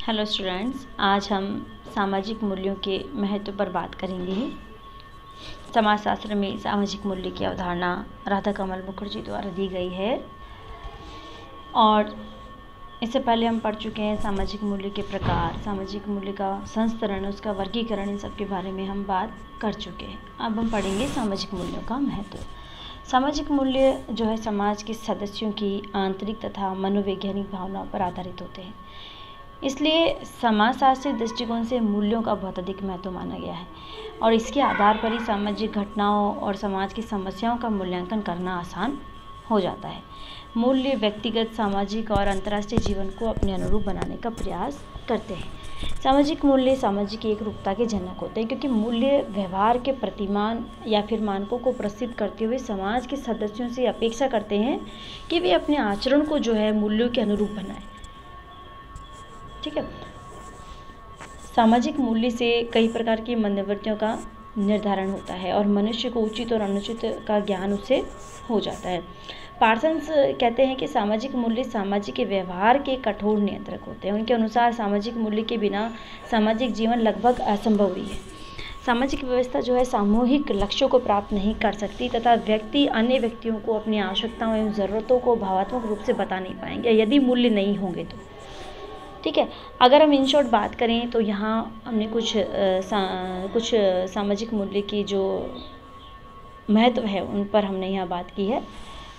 Hello students, आज हम सामाजिक मूल्यों के महत्व पर बात करेंगे। समाजशास्त्र में सामाजिक मूल्य की अवधारणा राधा कमल मुखर्जी द्वारा दी गई है और इससे पहले हम पढ़ चुके हैं सामाजिक मूल्य के प्रकार, सामाजिक मूल्य का संस्तरण, उसका वर्गीकरण, इन सब के बारे में हम बात कर चुके हैं। अब हम पढ़ेंगे सामाजिक मूल्यों का महत्व। सामाजिक मूल्य जो है समाज के सदस्यों की आंतरिक तथा मनोवैज्ञानिक भावनाओं पर आधारित होते हैं। इसलिए समाजशास्त्री दृष्टिकोण से मूल्यों का बहुत अधिक महत्व माना गया है और इसके आधार पर ही सामाजिक घटनाओं और समाज की समस्याओं का मूल्यांकन करना आसान हो जाता है। मूल्य व्यक्तिगत, सामाजिक और अंतर्राष्ट्रीय जीवन को अपने अनुरूप बनाने का प्रयास करते हैं। सामाजिक मूल्य सामाजिक एकरूपता के जनक होते हैं क्योंकि मूल्य व्यवहार के प्रतिमान या फिर मानकों को प्रस्तुत करते हुए समाज के सदस्यों से अपेक्षा करते हैं कि वे अपने आचरण को जो है मूल्यों के अनुरूप बनाएं। ठीक है। सामाजिक मूल्य से कई प्रकार की मनोवृत्तियों का निर्धारण होता है और मनुष्य को उचित और अनुचित का ज्ञान उससे हो जाता है। पार्सन्स कहते हैं कि सामाजिक मूल्य सामाजिक व्यवहार के कठोर नियंत्रक होते हैं। उनके अनुसार सामाजिक मूल्य के बिना सामाजिक जीवन लगभग असंभव ही है। सामाजिक व्यवस्था जो है सामूहिक लक्ष्यों को प्राप्त नहीं कर सकती तथा व्यक्ति अन्य व्यक्तियों को अपनी आवश्यकताओं एवं ज़रूरतों को भावात्मक रूप से बता नहीं पाएंगे यदि मूल्य नहीं होंगे तो। ठीक है। अगर हम इन शॉर्ट बात करें तो यहाँ हमने कुछ सामाजिक मूल्य की जो महत्व है उन पर हमने यहाँ बात की है।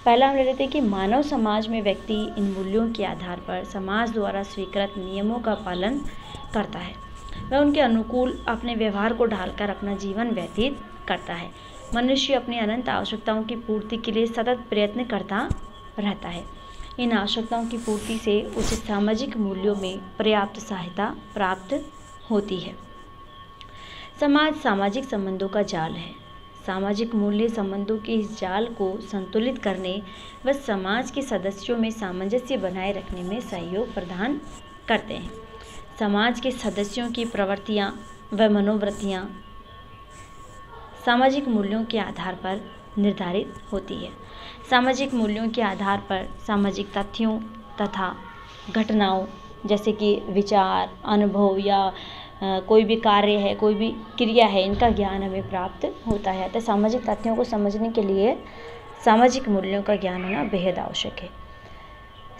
पहला हम ले लेते हैं कि मानव समाज में व्यक्ति इन मूल्यों के आधार पर समाज द्वारा स्वीकृत नियमों का पालन करता है। वह उनके अनुकूल अपने व्यवहार को ढालकर अपना जीवन व्यतीत करता है। मनुष्य अपनी अनंत आवश्यकताओं की पूर्ति के लिए सतत प्रयत्न करता रहता है। इन आवश्यकताओं की पूर्ति से उसे सामाजिक मूल्यों में पर्याप्त सहायता प्राप्त होती है। समाज सामाजिक संबंधों का जाल है। सामाजिक मूल्य संबंधों के इस जाल को संतुलित करने व समाज के सदस्यों में सामंजस्य बनाए रखने में सहयोग प्रदान करते हैं। समाज के सदस्यों की प्रवृत्तियाँ व मनोवृत्तियाँ सामाजिक मूल्यों के आधार पर निर्धारित होती है। सामाजिक मूल्यों के आधार पर सामाजिक तथ्यों तथा घटनाओं जैसे कि विचार, अनुभव या कोई भी कार्य है, कोई भी क्रिया है, इनका ज्ञान हमें प्राप्त होता है। तो सामाजिक तथ्यों को समझने के लिए सामाजिक मूल्यों का ज्ञान होना बेहद आवश्यक है।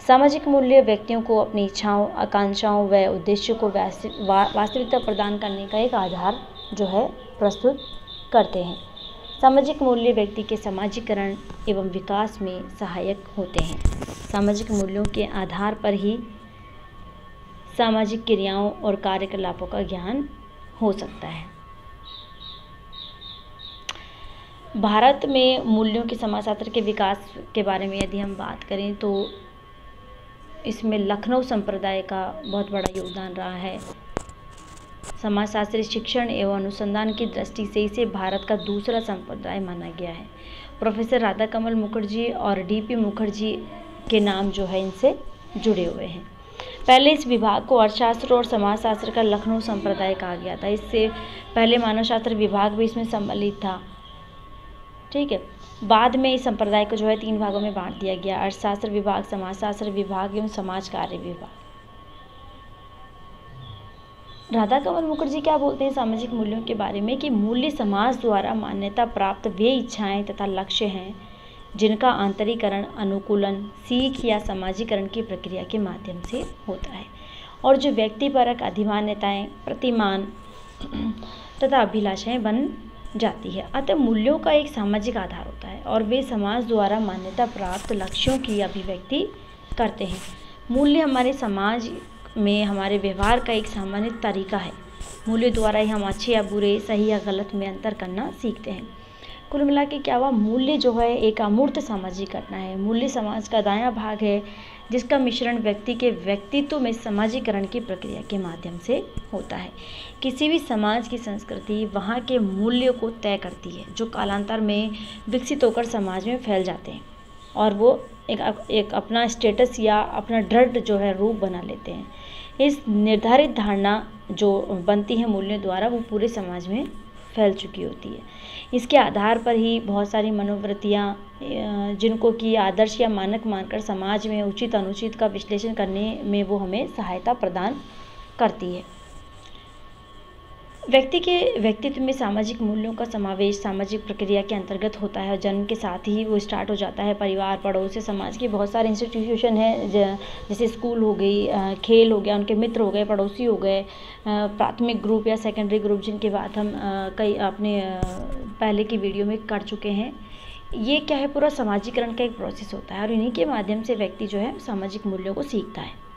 सामाजिक मूल्य व्यक्तियों को अपनी इच्छाओं, आकांक्षाओं व उद्देश्यों को वास्तविकता प्रदान करने का एक आधार जो है प्रस्तुत करते हैं। सामाजिक मूल्य व्यक्ति के समाजीकरण एवं विकास में सहायक होते हैं। सामाजिक मूल्यों के आधार पर ही सामाजिक क्रियाओं और कार्यकलापों का ज्ञान हो सकता है। भारत में मूल्यों के समाजशास्त्र के विकास के बारे में यदि हम बात करें तो इसमें लखनऊ संप्रदाय का बहुत बड़ा योगदान रहा है। समाजशास्त्री शिक्षण एवं अनुसंधान की दृष्टि से इसे भारत का दूसरा संप्रदाय माना गया है। प्रोफेसर राधा कमल मुखर्जी और डीपी मुखर्जी के नाम जो है इनसे जुड़े हुए हैं। पहले इस विभाग को अर्थशास्त्र और समाजशास्त्र का लखनऊ संप्रदाय कहा गया था। इससे पहले मानवशास्त्र विभाग भी इसमें सम्मिलित था। ठीक है। बाद में इस संप्रदाय को जो है 3 भागों में बांट दिया गया: अर्थशास्त्र विभाग, समाजशास्त्र विभाग एवं समाज कार्य विभाग। राधा कमल मुखर्जी क्या बोलते हैं सामाजिक मूल्यों के बारे में कि मूल्य समाज द्वारा मान्यता प्राप्त वे इच्छाएं तथा लक्ष्य हैं जिनका आंतरीकरण, अनुकूलन, सीख या समाजीकरण की प्रक्रिया के माध्यम से होता है और जो व्यक्तिपरक अधिमान्यताएं, प्रतिमान तथा अभिलाषाएं बन जाती है। अतः मूल्यों का एक सामाजिक आधार होता है और वे समाज द्वारा मान्यता प्राप्त लक्ष्यों की अभिव्यक्ति करते हैं। मूल्य हमारे समाज में हमारे व्यवहार का एक सामान्य तरीका है। मूल्य द्वारा ही हम अच्छे या बुरे, सही या गलत में अंतर करना सीखते हैं। कुल मिला के क्या हुआ, मूल्य जो है एक अमूर्त सामाजिक घटना है। मूल्य समाज का दायां भाग है जिसका मिश्रण व्यक्ति के व्यक्तित्व में समाजीकरण की प्रक्रिया के माध्यम से होता है। किसी भी समाज की संस्कृति वहाँ के मूल्यों को तय करती है जो कालांतर में विकसित होकर समाज में फैल जाते हैं और वो एक अपना स्टेटस या अपना दृढ़ जो है रूप बना लेते हैं। इस निर्धारित धारणा जो बनती है मूल्यों द्वारा वो पूरे समाज में फैल चुकी होती है। इसके आधार पर ही बहुत सारी मनोवृत्तियाँ जिनको कि आदर्श या मानक मानकर समाज में उचित अनुचित का विश्लेषण करने में वो हमें सहायता प्रदान करती है। व्यक्ति के व्यक्तित्व में सामाजिक मूल्यों का समावेश सामाजिक प्रक्रिया के अंतर्गत होता है और जन्म के साथ ही वो स्टार्ट हो जाता है। परिवार, पड़ोस से समाज के बहुत सारे इंस्टीट्यूशन हैं, जैसे स्कूल हो गई, खेल हो गया, उनके मित्र हो गए, पड़ोसी हो गए, प्राथमिक ग्रुप या सेकेंडरी ग्रुप, जिनकी बात हम कई अपने पहले की वीडियो में कर चुके हैं। ये क्या है, पूरा समाजीकरण का एक प्रोसेस होता है और इन्हीं के माध्यम से व्यक्ति जो है सामाजिक मूल्यों को सीखता है।